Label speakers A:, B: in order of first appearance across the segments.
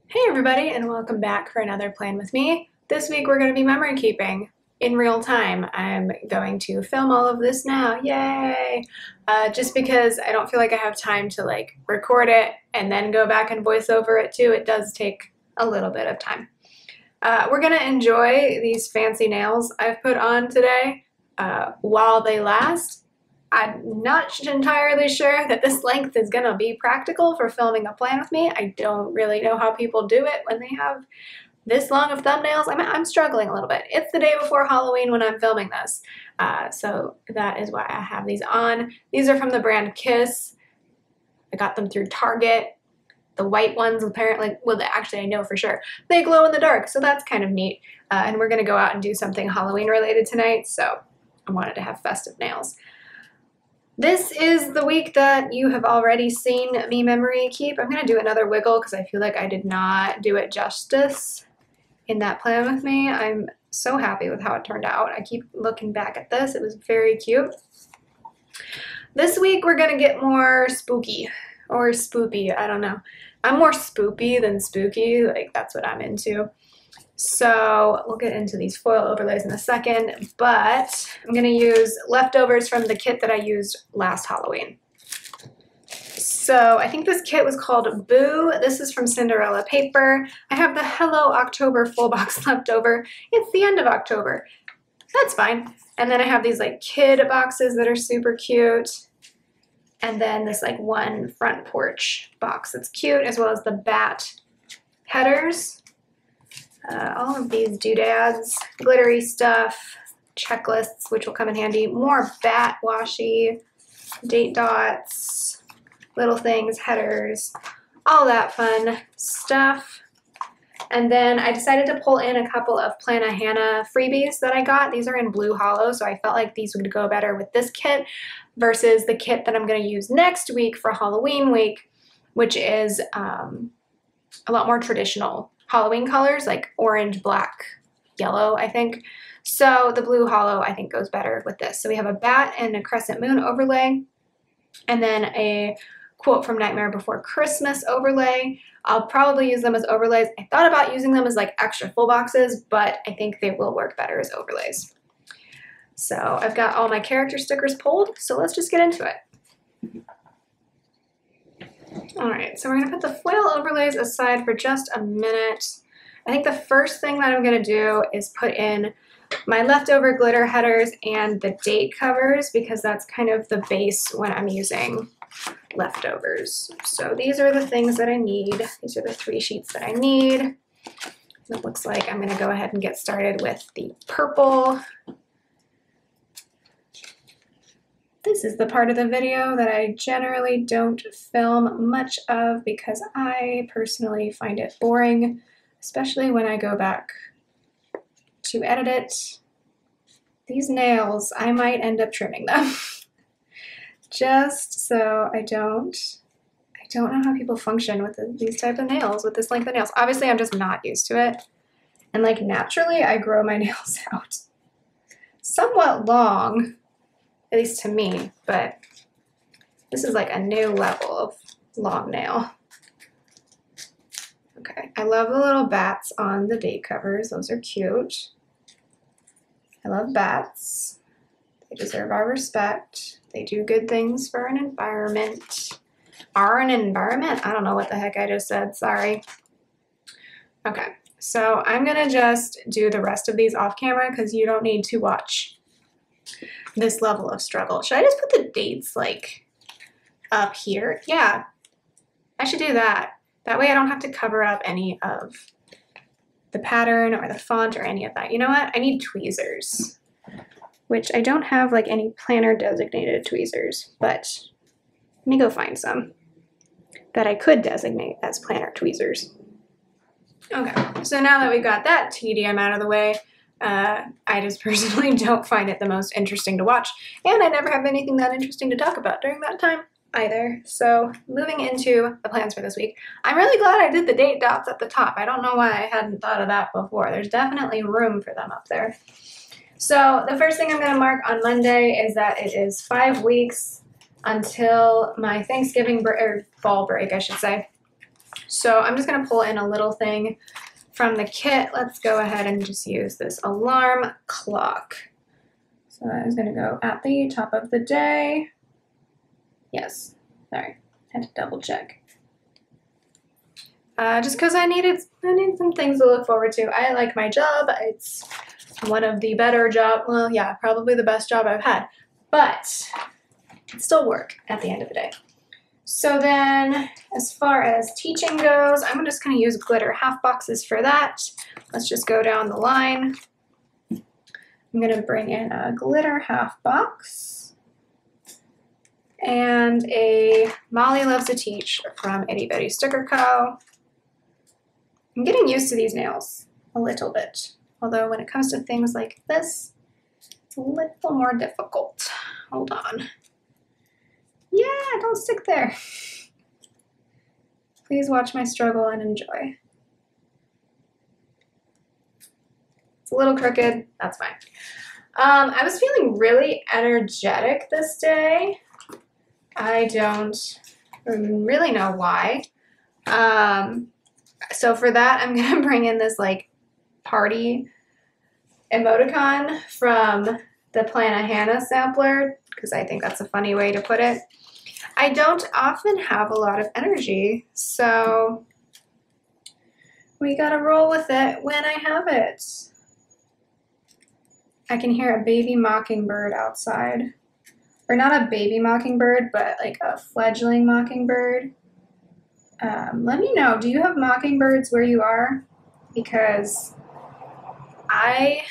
A: Hey everybody, and welcome back for another plan with me. This week we're going to be memory keeping in real time. I'm going to film all of this now, yay! Just because I don't feel like I have time to record it and then go back and voice over it too. It does take a little bit of time. We're going to enjoy these fancy nails I've put on today while they last. I'm not entirely sure that this length is going to be practical for filming a plan with me. I don't really know how people do it when they have this long of thumbnails. I'm struggling a little bit. It's the day before Halloween when I'm filming this, so that is why I have these on. These are from the brand Kiss. I got them through Target. The white ones apparently, well, actually I know for sure, they glow in the dark, so that's kind of neat. And we're going to go out and do something Halloween related tonight, so I wanted to have festive nails. This is the week that you have already seen me memory keep. I'm going to do another wiggle because I feel like I did not do it justice in that plan with me. I'm so happy with how it turned out. I keep looking back at this. It was very cute. This week we're going to get more spooky or spoopy. I don't know. I'm more spoopy than spooky. That's what I'm into. So we'll get into these foil overlays in a second, but I'm going to use leftovers from the kit that I used last Halloween. So I think this kit was called Boo. This is from Cinderella paper. I have the Hello October full box left over. It's the end of October. That's fine. And then I have these kid boxes that are super cute. And then this one front porch box that's cute, as well as the bat headers. All of these doodads, glittery stuff, checklists, which will come in handy, more bat washi, date dots, little things, headers, all that fun stuff. And then I decided to pull in a couple of Plana Hannah freebies that I got. These are in blue hollow, so I felt like these would go better with this kit versus the kit that I'm going to use next week for Halloween week, which is a lot more traditional Halloween colors, like orange, black, yellow, I think. So the blue hollow, I think, goes better with this. So we have a bat and a crescent moon overlay, and then a quote from Nightmare Before Christmas overlay. I'll probably use them as overlays. I thought about using them as extra full boxes, but I think they will work better as overlays. So I've got all my character stickers pulled, so let's just get into it. Alright, so we're going to put the foil overlays aside for just a minute. I think the first thing that I'm going to do is put in my leftover glitter headers and the date covers, because that's kind of the base when I'm using leftovers. So these are the things that I need. These are the 3 sheets that I need. It looks like I'm going to go ahead and get started with the purple. This is the part of the video that I generally don't film much of because I personally find it boring, especially when I go back to edit it. These nails, I might end up trimming them just so I don't know how people function with these type of nails, with this length of nails. Obviously, I'm just not used to it. And naturally, I grow my nails out somewhat long, at least to me, but this is a new level of long nail. Okay, I love the little bats on the date covers. Those are cute. I love bats. They deserve our respect. They do good things for an environment. An environment? I don't know what the heck I just said, sorry. Okay, so I'm gonna just do the rest of these off camera because you don't need to watch this level of struggle. Should I just put the dates up here? Yeah, I should do that. That way I don't have to cover up any of the pattern or the font or any of that. You know what? I need tweezers, which I don't have any planner designated tweezers, but let me go find some that I could designate as planner tweezers. Okay, so now that we've got that tedium out of the way, I just personally don't find it the most interesting to watch, and I never have anything that interesting to talk about during that time either. So moving into the plans for this week, I'm really glad I did the date dots at the top. I don't know why I hadn't thought of that before. There's definitely room for them up there. So the first thing I'm going to mark on Monday is that it is 5 weeks until my Thanksgiving or fall break, I should say. So I'm just gonna pull in a little thing from the kit. Let's go ahead and just use this alarm clock. So that is gonna go at the top of the day. Yes, sorry, had to double check. Just because I need some things to look forward to. I like my job. It's one of the better well, yeah, probably the best job I've had, but it's still work at the end of the day. So then, as far as teaching goes, I'm just going to use glitter half boxes for that. Let's just go down the line. I'm going to bring in a glitter half box and a Molly Loves to Teach from Itty Bitty Sticker Co. I'm getting used to these nails a little bit, although when it comes to things like this, it's a little more difficult. Hold on. Yeah, don't stick there. Please watch my struggle and enjoy. It's a little crooked, that's fine. I was feeling really energetic this day. I don't really know why. So for that, I'm gonna bring in this like party emoticon from the Plan a Hannah sampler, because I think that's a funny way to put it. I don't often have a lot of energy, so we gotta roll with it when I have it. I can hear a baby mockingbird outside. Or not a baby mockingbird, but like a fledgling mockingbird. Let me know, do you have mockingbirds where you are? Because I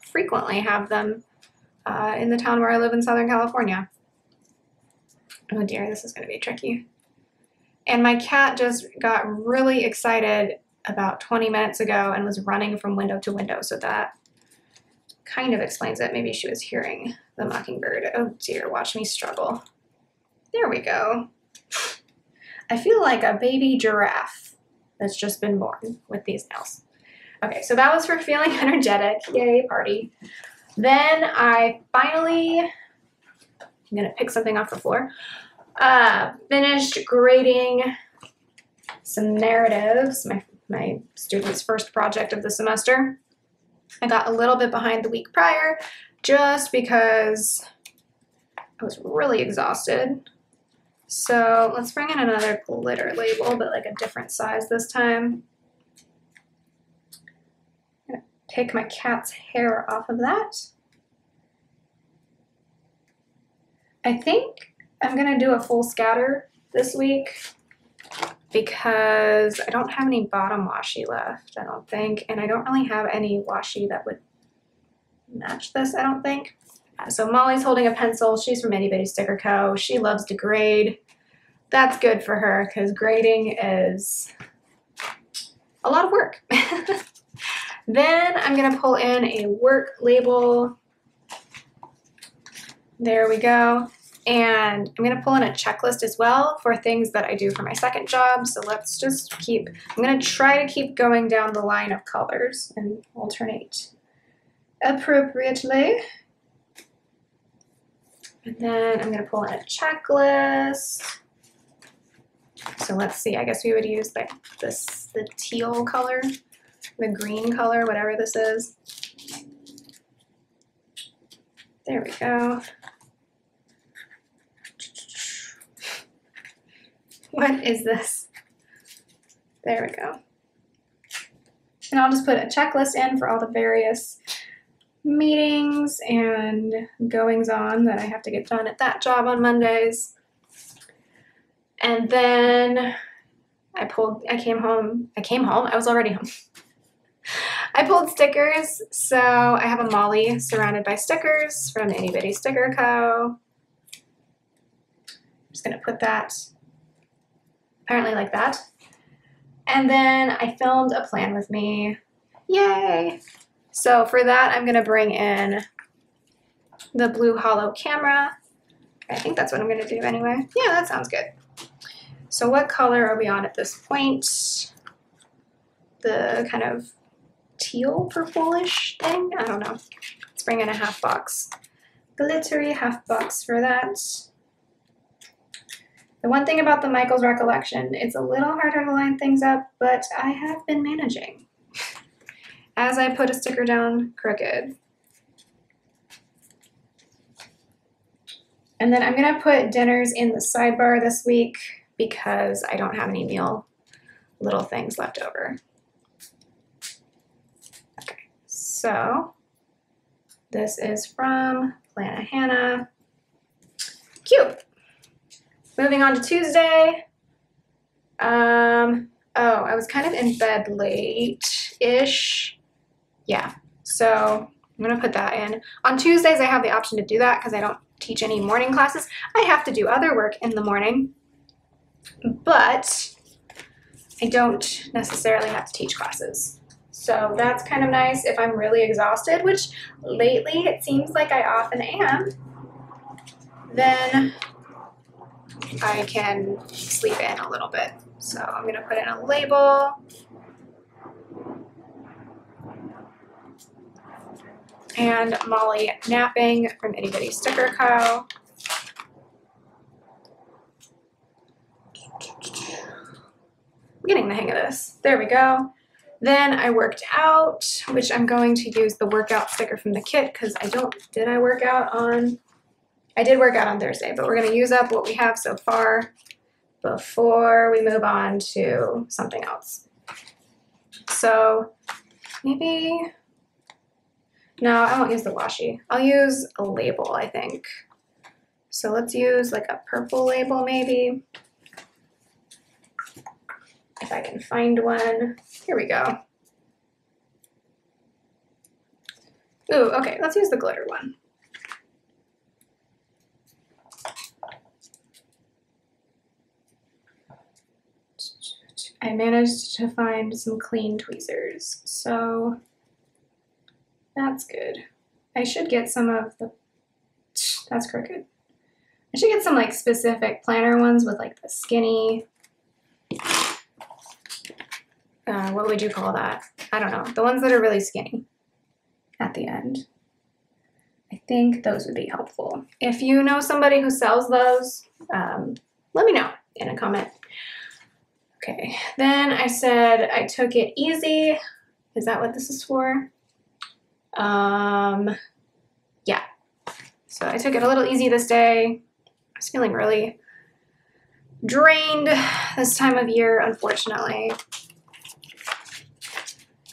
A: frequently have them in the town where I live in Southern California. Oh dear, this is going to be tricky. And my cat just got really excited about 20 minutes ago and was running from window to window, so that kind of explains it. Maybe she was hearing the mockingbird. Oh dear, watch me struggle. There we go. I feel like a baby giraffe that's just been born with these nails. Okay, so that was for feeling energetic. Yay, party. Then I finally, I'm gonna pick something off the floor, finished grading some narratives, my student's first project of the semester. I got a little bit behind the week prior just because I was really exhausted. So let's bring in another glitter label, but like a different size this time. I'm gonna pick my cat's hair off of that. I think I'm gonna do a full scatter this week because I don't have any bottom washi left, I don't think, and I don't really have any washi that would match this, I don't think. So Molly's holding a pencil. She's from Itty Bitty Sticker Co. She loves to grade. That's good for her because grading is a lot of work. Then I'm gonna pull in a work label. There we go. And I'm gonna pull in a checklist as well for things that I do for my second job. So let's just I'm gonna try to keep going down the line of colors and alternate appropriately. And then I'm gonna pull in a checklist. So let's see, I guess we would use like the teal color, the green color, whatever this is. There we go. What is this? There we go. And I'll just put a checklist in for all the various meetings and goings on that I have to get done at that job on Mondays. And then I was already home. I pulled stickers, so I have a Molly surrounded by stickers from Itty Bitty Sticker Co. I'm just gonna put that apparently like that. And then I filmed a plan with me. Yay! So for that, I'm gonna bring in the blue hollow camera. I think that's what I'm gonna do anyway. Yeah, that sounds good. So what color are we on at this point? The kind of teal purplish thing? I don't know. Let's bring in a half box. Glittery half box for that. The one thing about the Michael's recollection, it's a little harder to line things up, but I have been managing. As I put a sticker down crooked. And then I'm gonna put dinners in the sidebar this week because I don't have any meal little things left over. Okay, so this is from Plana Hannah. Cute. Moving on to Tuesday. Oh, I was kind of in bed late-ish. Yeah, so I'm gonna put that in. On Tuesdays, I have the option to do that because I don't teach any morning classes. I have to do other work in the morning, but I don't necessarily have to teach classes. So that's kind of nice if I'm really exhausted, which lately it seems like I often am. Then I can sleep in a little bit. So I'm gonna put in a label. And Molly napping from Itty Bitty Sticker Co. I'm getting the hang of this. There we go. Then I worked out, which I'm going to use the workout sticker from the kit because I did work out on Thursday, but we're gonna use up what we have so far before we move on to something else. So maybe, no, I won't use the washi. I'll use a label, I think. So let's use like a purple label maybe. If I can find one. Here we go. Ooh, okay, let's use the glitter one. I managed to find some clean tweezers, so that's good. I should get some of the, that's crooked. I should get some like specific planner ones with like the skinny, what would you call that? I don't know. The ones that are really skinny at the end. I think those would be helpful. If you know somebody who sells those, let me know in a comment. Okay, then I said I took it easy. Is that what this is for? Yeah. So I took it a little easy this day. I was feeling really drained this time of year, unfortunately.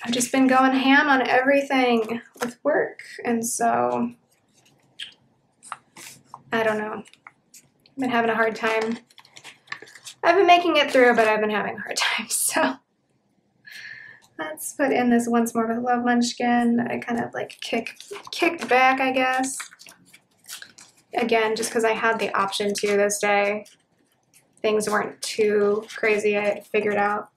A: I've just been going ham on everything with work, and so I don't know. I've been having a hard time. I've been making it through, but I've been having a hard time, so let's put in this Once More with Love munchkin that I kind of like kicked back, I guess. Again, just because I had the option to this day. Things weren't too crazy. I had figured out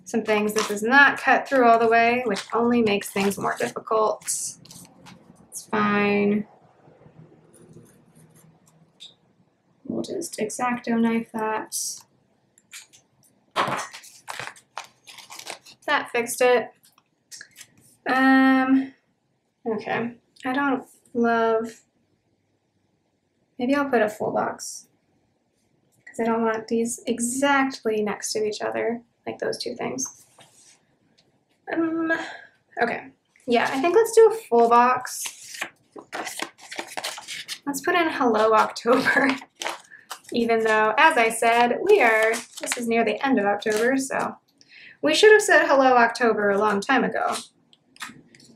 A: some things. This is not cut through all the way, which only makes things more difficult. It's fine. We'll just X-Acto knife that. That fixed it. Okay. I don't love, maybe I'll put a full box because I don't want these exactly next to each other, like those two things. Okay. Yeah, I think let's do a full box. Let's put in Hello October. Even though, as I said, this is near the end of October, so we should have said Hello October a long time ago.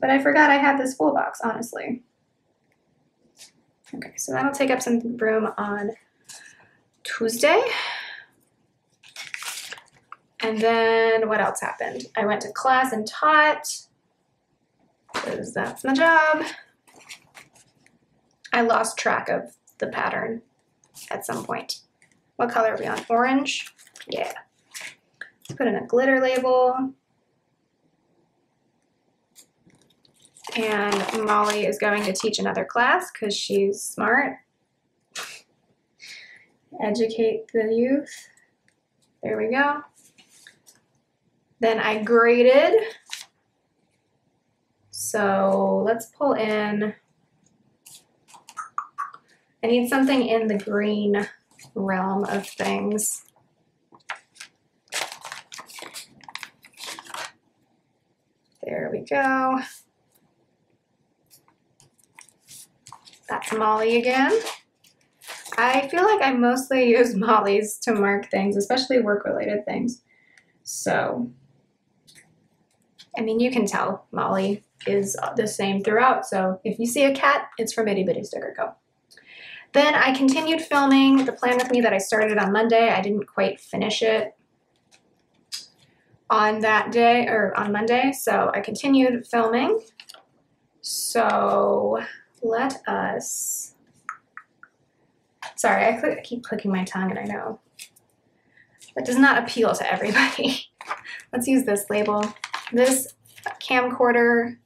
A: But I forgot I had this full box, honestly. Okay, so that'll take up some room on Tuesday. And then what else happened? I went to class and taught, because that's my job. I lost track of the pattern at some point. What color are we on? Orange? Yeah. Let's put in a glitter label. And Molly is going to teach another class because she's smart. Educate the youth. There we go. Then I graded. So let's pull in, I need something in the green realm of things. There we go. That's Molly again. I feel like I mostly use Molly's to mark things, especially work-related things. So, I mean, you can tell Molly is the same throughout. So if you see a cat, it's from Itty Bitty Sticker Co. Then I continued filming the plan with me that I started on Monday. I didn't quite finish it on that day, or on Monday, so I continued filming. So let us, sorry, I keep clicking my tongue, and I know that does not appeal to everybody. Let's use this label. This camcorder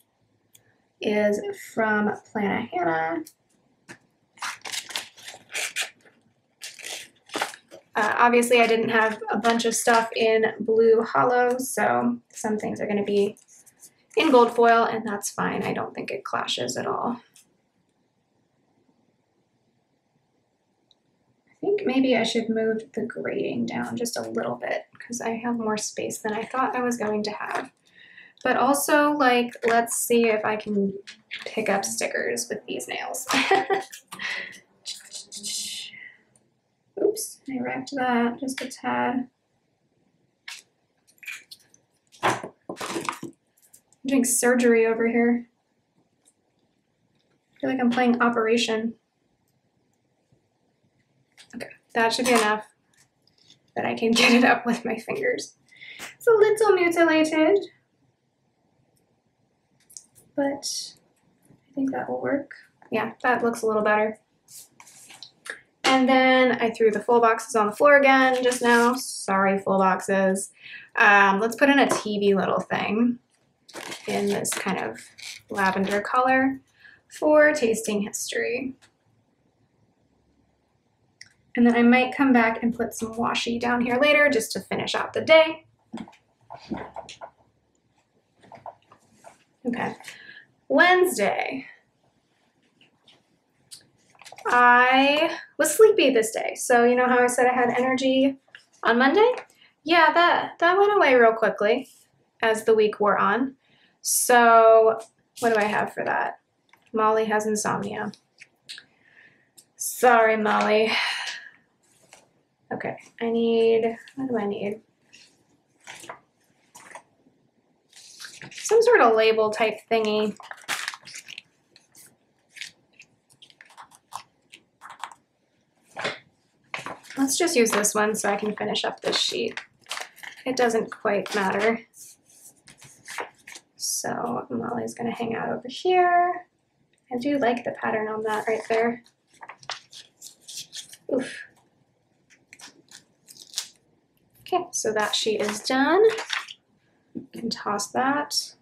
A: is from Plannahannah. Obviously, I didn't have a bunch of stuff in blue hollow, so some things are going to be in gold foil, and that's fine. I don't think it clashes at all. I think maybe I should move the grading down just a little bit because I have more space than I thought I was going to have. But also, like, let's see if I can pick up stickers with these nails. Oops, I wrecked that just a tad. I'm doing surgery over here. I feel like I'm playing Operation. Okay, that should be enough that I can get it up with my fingers. It's a little mutilated, but I think that will work. Yeah, that looks a little better. And then I threw the full boxes on the floor again just now. Sorry, full boxes. Let's put in a TV little thing in this kind of lavender color for tasting history. And then I might come back and put some washi down here later just to finish out the day. Okay, Wednesday. I was sleepy this day. So you know how I said I had energy on Monday? Yeah, that went away real quickly as the week wore on. So what do I have for that? Molly has insomnia. Sorry, Molly. Okay, I need, what do I need? Some sort of label type thingy. Let's just use this one so I can finish up this sheet. It doesn't quite matter. So Molly's gonna hang out over here. I do like the pattern on that right there. Oof. Okay, so that sheet is done. You can toss that.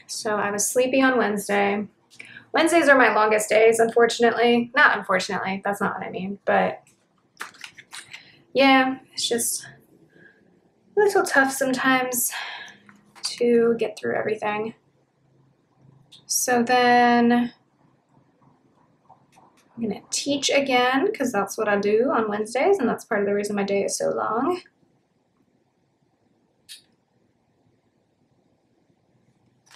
A: So I was sleepy on Wednesday. Wednesdays are my longest days, unfortunately. Not unfortunately, that's not what I mean, but yeah, it's just a little tough sometimes to get through everything. So then I'm gonna teach again because that's what I do on Wednesdays, and that's part of the reason my day is so long.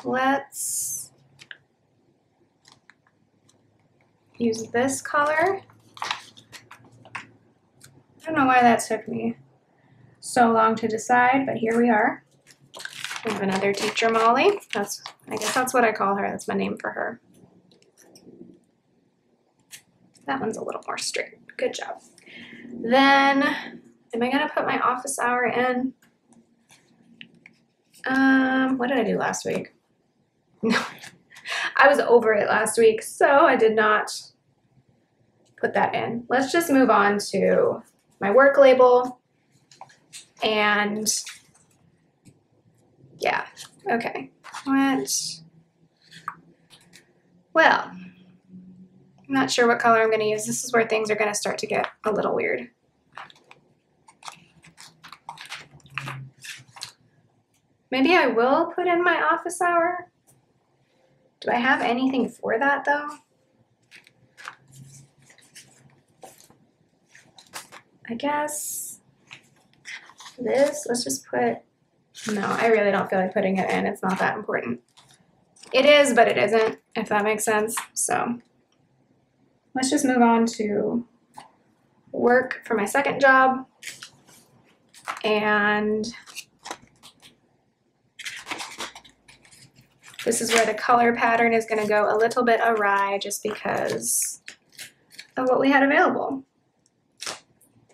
A: Let's use this color. I don't know why that took me so long to decide, but here we are. We have another teacher, Molly. I guess that's what I call her. That's my name for her. That one's a little more straight. Good job. Then, am I gonna put my office hour in? What did I do last week? No, I was over it last week, so I did not put that in. Let's just move on to my work label. And yeah, okay. Well, I'm not sure what color I'm going to use. This is where things are going to start to get a little weird. Maybe I will put in my office hour. Do I have anything for that though? I guess this, let's just put, no, I really don't feel like putting it in. It's not that important. It is, but it isn't, if that makes sense. So let's just move on to work for my second job. And this is where the color pattern is going to go a little bit awry just because of what we had available.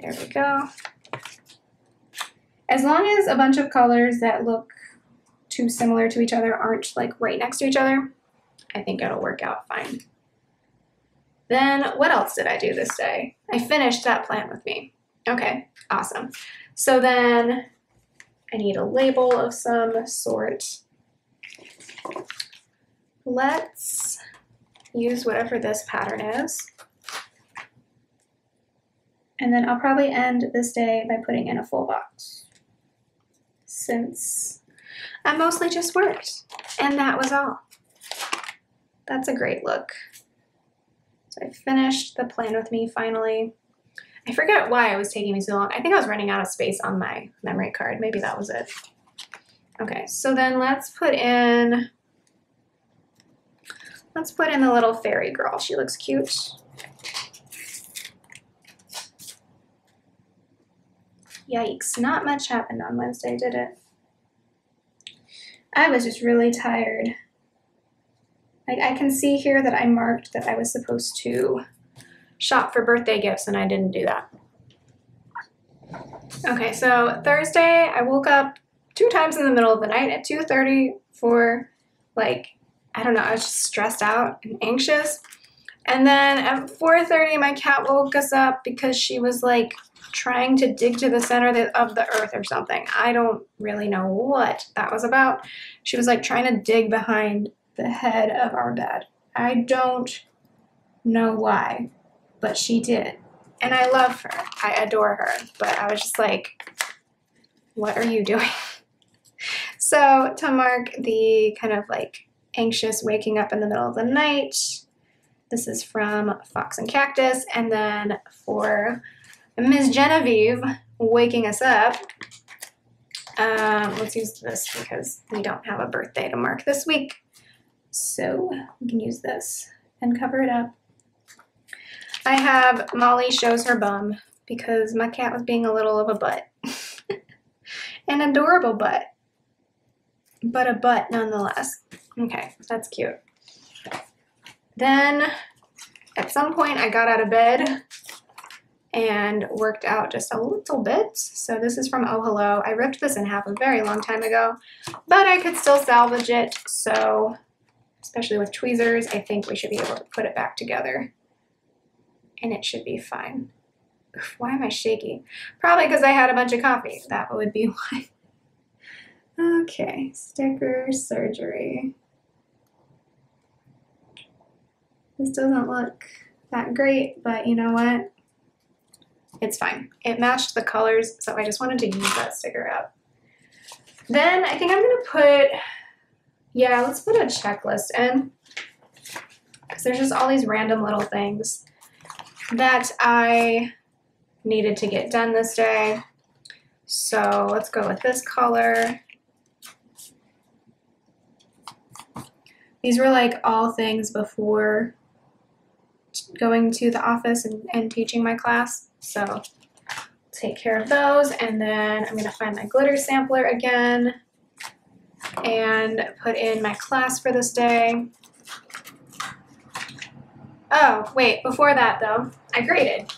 A: There we go. As long as a bunch of colors that look too similar to each other aren't like right next to each other, I think it'll work out fine. Then what else did I do this day? I finished that plan with me. Okay, awesome. So then I need a label of some sort. Let's use whatever this pattern is. And then I'll probably end this day by putting in a full box, since I mostly just worked, and that was all. That's a great look. So I finished the plan with me finally. I forget why it was taking me so long. I think I was running out of space on my memory card. Maybe that was it. Okay, so then let's put in the little fairy girl. She looks cute. Yikes, not much happened on Wednesday, did it? I was just really tired. I can see here that I marked that I was supposed to shop for birthday gifts, and I didn't do that. Okay, so Thursday, I woke up 2 times in the middle of the night at 2:30 for, like, I don't know, I was just stressed out and anxious. And then at 4:30, my cat woke us up because she was, like, trying to dig to the center of the earth or something. I don't really know what that was about. She was, like, trying to dig behind the head of our bed. I don't know why, but she did. And I love her. I adore her. But I was just like, what are you doing? So to mark the kind of like anxious waking up in the middle of the night, this is from Fox and Cactus. And then for Ms. Genevieve waking us up, let's use this because we don't have a birthday to mark this week. So we can use this and cover it up. I have Molly shows her bum because my cat was being a little of a butt. An adorable butt, but a butt nonetheless. Okay, that's cute. Then at some point I got out of bed and worked out just a little bit. So this is from Oh Hello. I ripped this in half a very long time ago, but I could still salvage it. So especially with tweezers, I think we should be able to put it back together and it should be fine. Oof, why am I shaky? Probably because I had a bunch of coffee. That would be why. Okay, sticker surgery. This doesn't look that great, but you know what? It's fine. It matched the colors, so I just wanted to use that sticker up. Then I think I'm gonna put, yeah, let's put a checklist in, because there's just all these random little things that I needed to get done this day. So let's go with this color. These were like all things before going to the office and teaching my class. So take care of those, and then I'm gonna find my glitter sampler again and put in my class for this day. Oh, wait, before that though, I graded.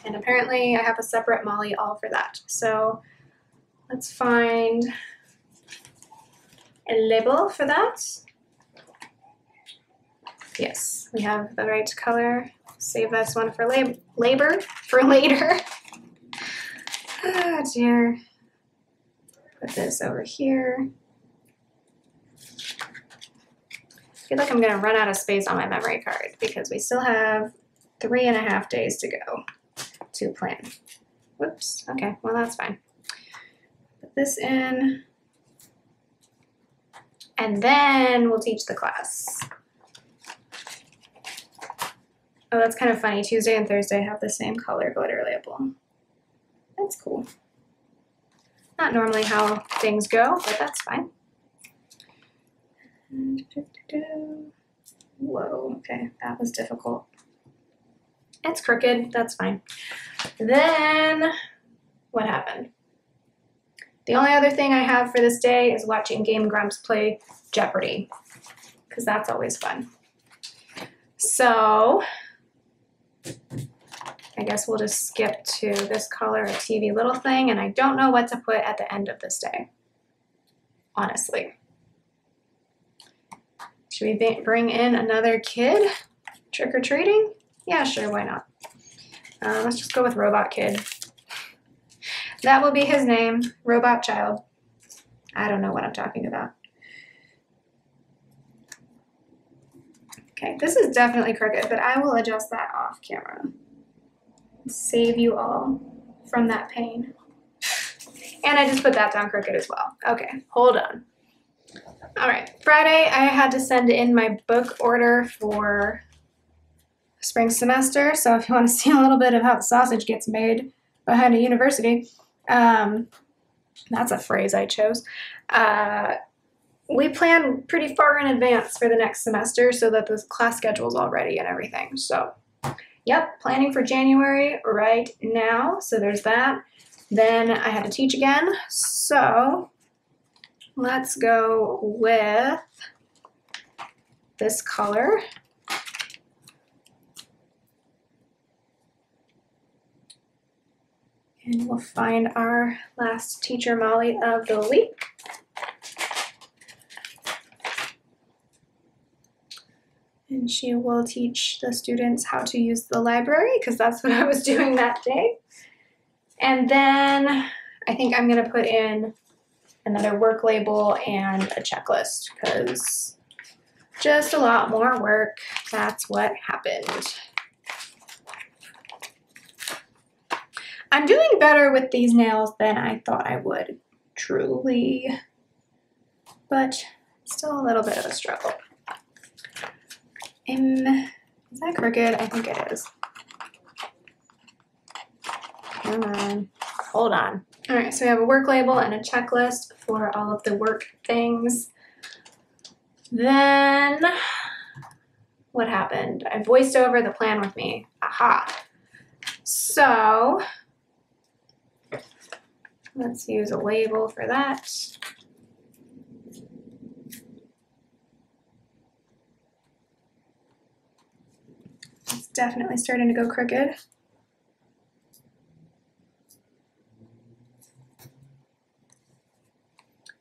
A: And apparently I have a separate Molly all for that. So let's find a label for that. Yes, we have the right color. Save this one for later. Oh dear. Put this over here. I feel like I'm gonna run out of space on my memory card because we still have 3.5 days to go to plan. Whoops, okay, well that's fine. Put this in, and then we'll teach the class. Oh, that's kind of funny. Tuesday and Thursday have the same color glitter label. That's cool. Not normally how things go, but that's fine. Whoa, okay, that was difficult. It's crooked, that's fine. Then, what happened? The only other thing I have for this day is watching Game Grumps play Jeopardy, because that's always fun. So, I guess we'll just skip to this color a TV little thing, and I don't know what to put at the end of this day, honestly. Should we bring in another kid? Trick-or-treating? Yeah, sure, why not? Let's just go with Robot Kid. That will be his name, Robot Child. I don't know what I'm talking about. Okay, this is definitely crooked, but I will adjust that off camera. Save you all from that pain. And I just put that down crooked as well. Okay, hold on. All right, Friday I had to send in my book order for spring semester. So if you want to see a little bit of how the sausage gets made behind a university, that's a phrase I chose. We plan pretty far in advance for the next semester so that the class schedule is all ready and everything. So, yep, planning for January right now. So there's that. Then I had to teach again. So let's go with this color. And we'll find our last teacher Molly of the week. And she will teach the students how to use the library, because that's what I was doing that day. And then I think I'm going to put in another work label and a checklist, because just a lot more work. That's what happened. I'm doing better with these nails than I thought I would, truly, but still a little bit of a struggle. Is that crooked? I think it is. Come on, hold on. All right, so we have a work label and a checklist for all of the work things. Then, what happened? I voiced over the plan with me. Aha. So, let's use a label for that. It's definitely starting to go crooked.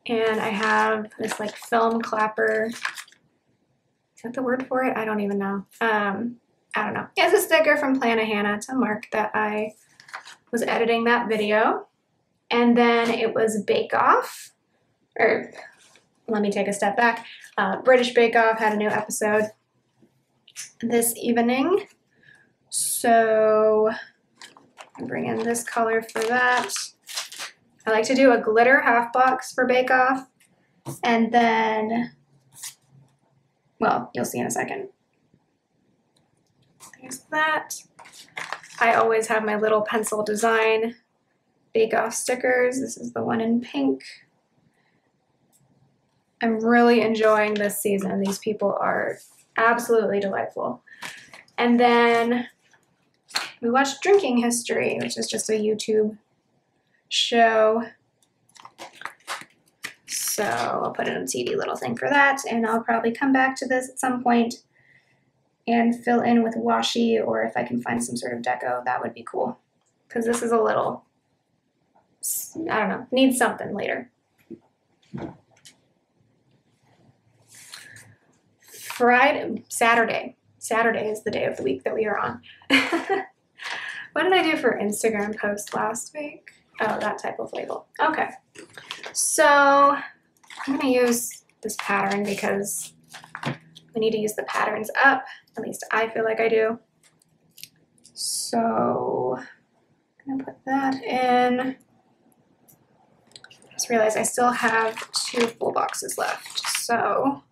A: And I have this like film clapper. Is that the word for it? I don't even know. I don't know. It's a sticker from Plan a Hannah to mark that I was editing that video. And then it was Bake Off, or let me take a step back. British Bake Off had a new episode this evening. So I'll bring in this color for that. I like to do a glitter half box for Bake Off. And then, well, you'll see in a second. There's that. I always have my little pencil design Bake Off stickers. This is the one in pink. I'm really enjoying this season. These people are absolutely delightful. And then we watched Drinking History, which is just a YouTube show. So I'll put in a TV little thing for that, and I'll probably come back to this at some point and fill in with washi, or if I can find some sort of deco, that would be cool. Because this is a little, I don't know, needs something later. Saturday is the day of the week that we are on. What did I do for Instagram post last week? Oh, that type of label. Okay, so I'm gonna use this pattern because we need to use the patterns up. At least I feel like I do. So I'm gonna put that in. I just realized I still have 2 full boxes left. So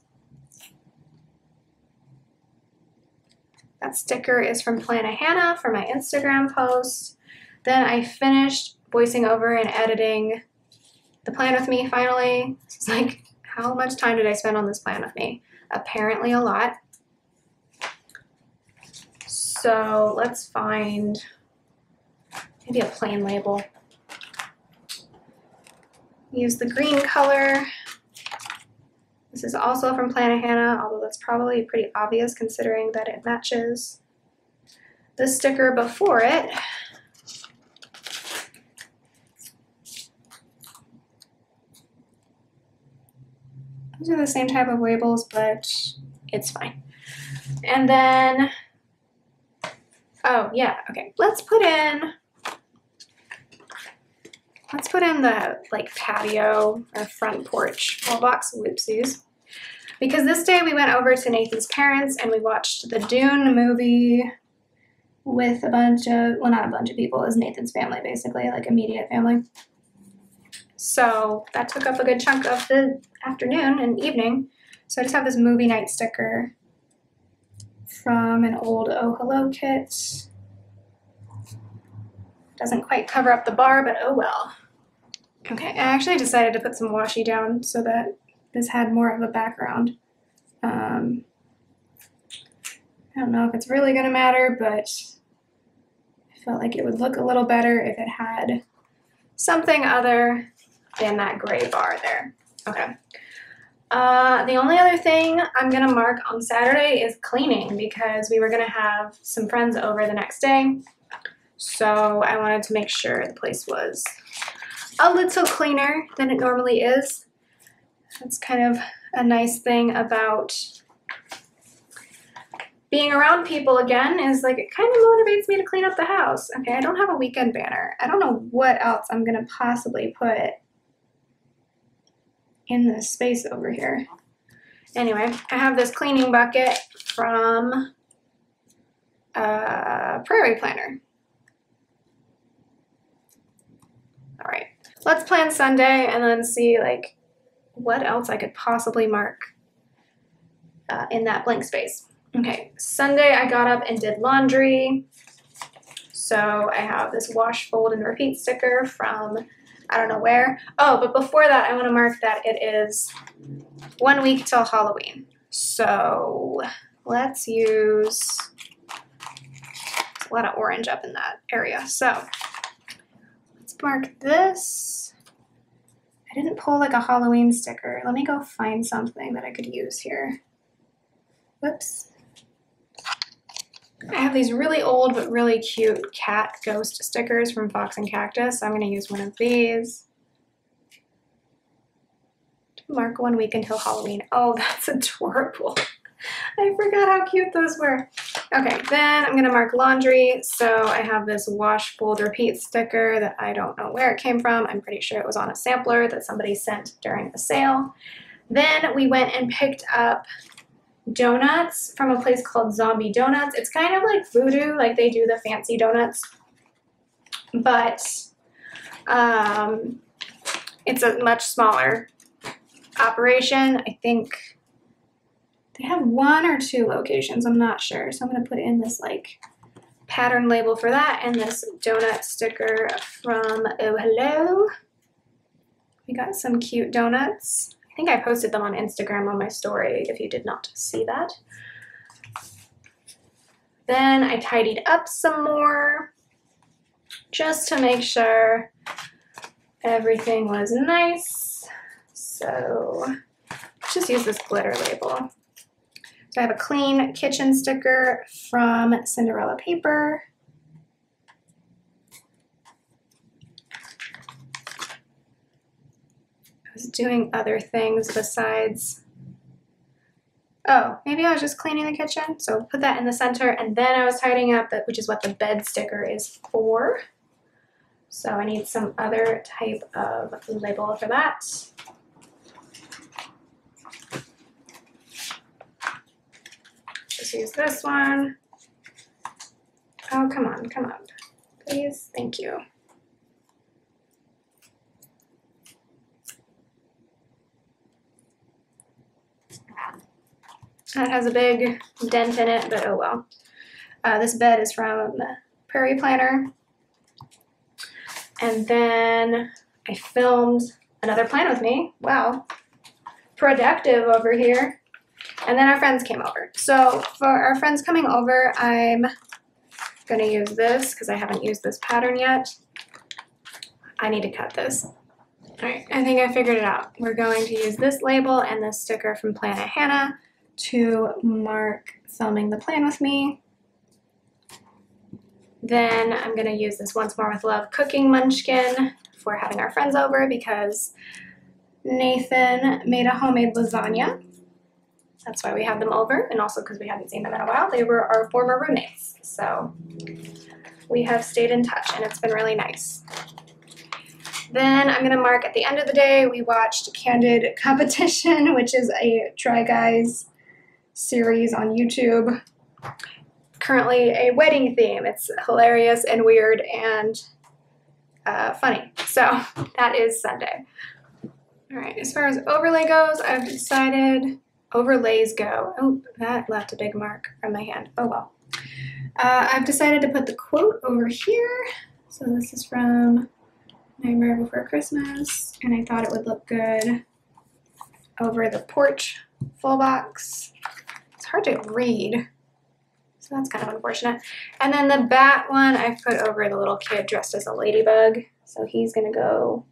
A: that sticker is from Plan a Hannah for my Instagram post. Then I finished voicing over and editing the plan with me finally. It's like, how much time did I spend on this plan with me? Apparently a lot. So let's find maybe a plain label. Use the green color. This is also from Plannahannah, although that's probably pretty obvious considering that it matches the sticker before it. Those are the same type of labels, but it's fine. And then, oh yeah, okay. Let's put in the like patio or front porch wall box, whoopsies. Because this day we went over to Nathan's parents and we watched the Dune movie with a bunch of, well, not a bunch of people, it was Nathan's family basically, like immediate family. So that took up a good chunk of the afternoon and evening. So I just have this movie night sticker from an old Oh Hello kit. Doesn't quite cover up the bar, but oh well. Okay, I actually decided to put some washi down so that this had more of a background. I don't know if it's really gonna matter, but I felt like it would look a little better if it had something other than that gray bar there. Okay. The only other thing I'm gonna mark on Saturday is cleaning because we were gonna have some friends over the next day. So I wanted to make sure the place was a little cleaner than it normally is. That's kind of a nice thing about being around people again, is like it kind of motivates me to clean up the house. Okay, I don't have a weekend banner. I don't know what else I'm gonna possibly put in this space over here. Anyway, I have this cleaning bucket from Prairie Planner. All right, let's plan Sunday and then see like what else I could possibly mark in that blank space. Okay, Sunday I got up and did laundry. So I have this wash, fold, and repeat sticker from I don't know where. Oh, but before that I want to mark that it is 1 week till Halloween. So let's use a lot of orange up in that area. So let's mark this. I didn't pull like a Halloween sticker. Let me go find something that I could use here. Whoops. I have these really old but really cute cat ghost stickers from Fox and Cactus. So I'm going to use one of these to mark 1 week until Halloween. Oh, that's adorable. I forgot how cute those were. Okay, then I'm going to mark laundry. So I have this wash, fold, repeat sticker that I don't know where it came from. I'm pretty sure it was on a sampler that somebody sent during a sale. Then we went and picked up donuts from a place called Zombie Donuts. It's kind of like Voodoo, like they do the fancy donuts, but it's a much smaller operation. I think they have 1 or 2 locations, I'm not sure. So I'm going to put in this like pattern label for that and this donut sticker from Oh Hello. We got some cute donuts. I think I posted them on Instagram on my story if you did not see that. Then I tidied up some more just to make sure everything was nice. So let's just use this glitter label. So I have a clean kitchen sticker from Cinderella paper. I was doing other things besides, oh, maybe I was just cleaning the kitchen. So put that in the center, and then I was tidying up, which is what the bed sticker is for. So I need some other type of label for that. Just use this one. Oh, come on, please, thank you. That has a big dent in it, but oh well. This bed is from Prairie Planner. And then I filmed another plan with me. Wow, productive over here. And then our friends came over. So for our friends coming over, I'm gonna use this because I haven't used this pattern yet. I need to cut this. All right, I think I figured it out. We're going to use this label and this sticker from Plan of Hannah to mark filming the plan with me. Then I'm gonna use this Once More with Love cooking munchkin for having our friends over because Nathan made a homemade lasagna. That's why we had them over, and also because we hadn't seen them in a while. They were our former roommates, so we have stayed in touch, and it's been really nice. Then I'm gonna mark at the end of the day, we watched Candid Competition, which is a Try Guys series on YouTube. Currently a wedding theme. It's hilarious and weird and funny. So that is Sunday. All right, as far as overlay goes, I've decided overlays go. Oh, that left a big mark on my hand. Oh well. I've decided to put the quote over here. So this is from Nightmare Before Christmas, and I thought it would look good over the porch full box. It's hard to read, so that's kind of unfortunate. And then the bat one I've put over the little kid dressed as a ladybug. So he's gonna go,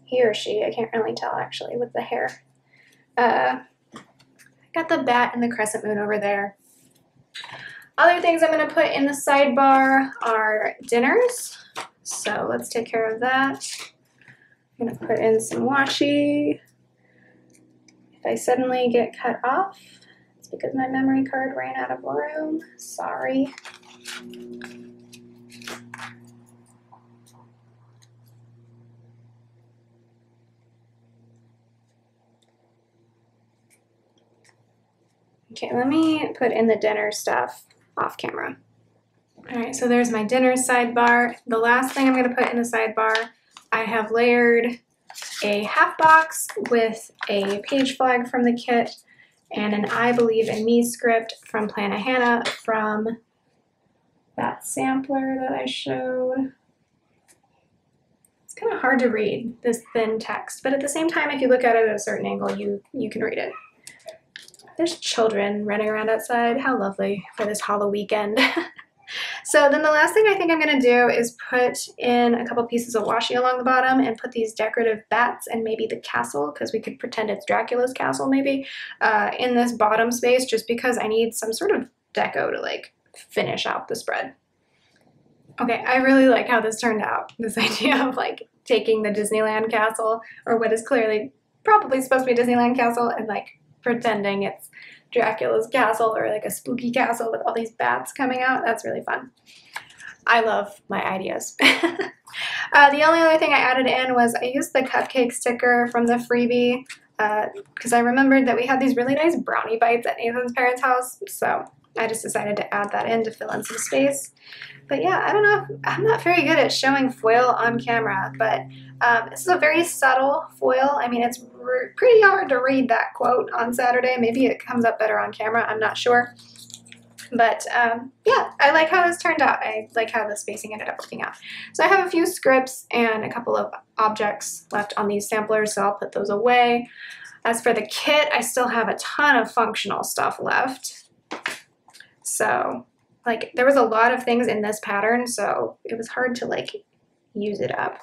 A: he or she, I can't really tell actually with the hair. I got the bat and the crescent moon over there. Other things I'm gonna put in the sidebar are dinners. So let's take care of that. I'm gonna put in some washi. If I suddenly get cut off, it's because my memory card ran out of room. Sorry. Okay, let me put in the dinner stuff off camera. All right, so there's my dinner sidebar. The last thing I'm gonna put in the sidebar, I have layered a half box with a page flag from the kit and an I Believe in Me script from Plan of Hannah from that sampler that I showed. It's kind of hard to read, this thin text, but at the same time, if you look at it at a certain angle, you can read it. There's children running around outside. How lovely for this Halloween weekend. So then the last thing I think I'm gonna do is put in a couple pieces of washi along the bottom and put these decorative bats and maybe the castle, because we could pretend it's Dracula's castle maybe, in this bottom space, just because I need some sort of deco to like finish out the spread. Okay, I really like how this turned out. This idea of like taking the Disneyland castle, or what is clearly probably supposed to be a Disneyland castle, and like pretending it's Dracula's castle or like a spooky castle with all these bats coming out. That's really fun. I love my ideas. The only other thing I added in was I used the cupcake sticker from the freebie because I remembered that we had these really nice brownie bites at Nathan's parents' house, so I just decided to add that in to fill in some space. But yeah, I don't know. I'm not very good at showing foil on camera, but this is a very subtle foil. I mean, it's pretty hard to read that quote on Saturday. Maybe it comes up better on camera. I'm not sure. But yeah, I like how this turned out. I like how the spacing ended up working out. So I have a few scripts and a couple of objects left on these samplers, so I'll put those away. As for the kit, I still have a ton of functional stuff left. So like there was a lot of things in this pattern, so it was hard to like use it up.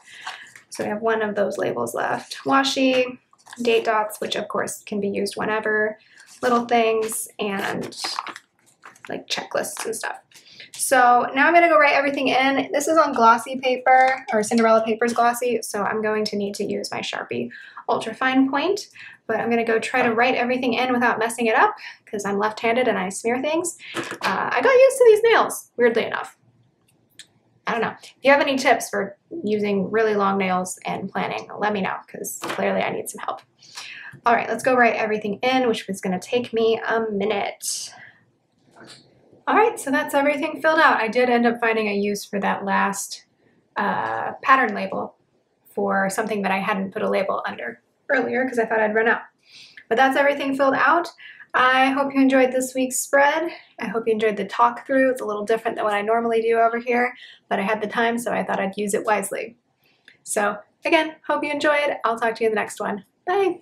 A: So I have one of those labels left. Washi, date dots, which of course can be used whenever, little things, and like checklists and stuff. So now I'm gonna go write everything in. This is on glossy paper, or Cinderella paper is glossy, so I'm going to need to use my Sharpie ultra fine point, but I'm gonna go try to write everything in without messing it up because I'm left-handed and I smear things. I got used to these nails, weirdly enough. I don't know. If you have any tips for using really long nails and planning, let me know because clearly I need some help. All right, let's go write everything in, which was gonna take me a minute. All right, so that's everything filled out. I did end up finding a use for that last pattern label for something that I hadn't put a label under earlier because I thought I'd run out. But that's everything filled out. I hope you enjoyed this week's spread. I hope you enjoyed the talk through. It's a little different than what I normally do over here, but I had the time, so I thought I'd use it wisely. So again, hope you enjoyed. I'll talk to you in the next one. Bye.